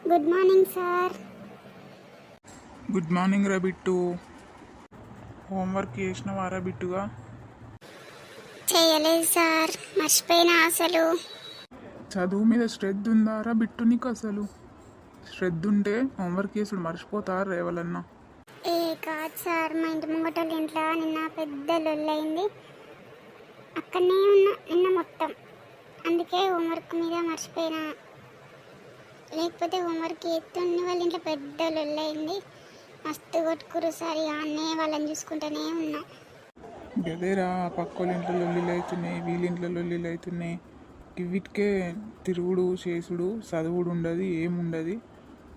Good morning sir. Good morning రా bit. Homework చేసినవారా బిట్టుగా? చేయలేదు sir, మర్చిపోయినా అసలు. చదువు మీద శ్రద్ధ ఉందారా బిట్టు నీకు? అసలు శ్రద్ధ ఉంటే హోంవర్క్ చేసుడు మర్చిపోతారా ఎవరన్నా? కాదు సార్, మా ఇంటి ముంగటోళ్ళ ఇంట్లో నిన్న పెద్ద లొల్లయింది. అక్కడనే ఉన్న నిన్న మొత్తం, అందుకే హోంవర్క్ మీద మర్చిపోయినా. లేకపోతే హోంవర్క్ ఎత్తున్న వాళ్ళ ఇంట్లో పెద్ద లొల్లయింది. మస్తు కొట్టుకురు సార్. అన్నయ్య వాళ్ళని చూసుకుంటూనే ఉన్నా. గదేరా, పక్కోళ్ళ ఇంట్లో లొల్లిలు అవుతున్నాయి, వీళ్ళింట్లో లొల్లిలు అవుతున్నాయి. వీటికే తిరుగుడు చేసుడు చదువుడు ఉండదు, ఏముండదు.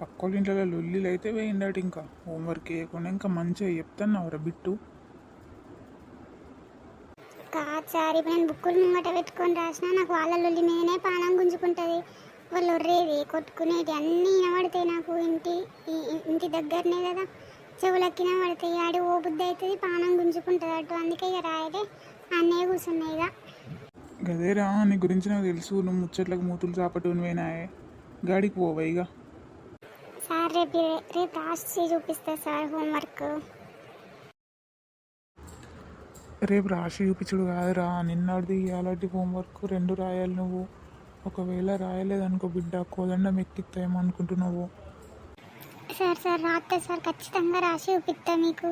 పక్కోళ్ళ ఇంట్లో లొల్లిలు అయితే వేయండాడు. ఇంకా హోంవర్క్ చేయకుండా ఇంకా మంచిగా చెప్తున్నావురా బిట్టు. కాదు సార్, ఇప్పుడు నేను బుక్కులు ముంగట పెట్టుకొని రాసినా నాకు వాళ్ళ లొల్లి మీదనే పానం గుంజుకుంటుంది. వాళ్ళు ఒర్రేది కొట్టుకునేది అన్నీ వినబడతాయి నాకు. ఇంటి దగ్గరనే కదా, చెవులకి పడతాయి. ఆడి ఓ బుద్ధి అవుతుంది, పానం గుంజుకుంటుంది అటు. అందుకే ఇక రాయలే, అన్నీ కూర్చున్నాయి. ఇక గదేరా, నీ గురించి నాకు తెలుసు. నువ్వు ముచ్చట్లకు మూతులు చాపటూని పోయినాయే. గాడికి పోవా ఇక? సార్ రేపు రాసి చూపిస్తా సార్ హోంవర్క్. రేపు రాసి చూపించుడు కాదురా, నిన్నటిది ఇవాళటి హోంవర్క్ రెండు రాయాలి నువ్వు. ఒకవేళ రాయలేదనుకో బిడ్డ, కోదండం ఎక్కిస్తాయేమో అనుకుంటున్నావు. సార్ రాస్తా సార్, ఖచ్చితంగా రాసి చూపిస్తా మీకు.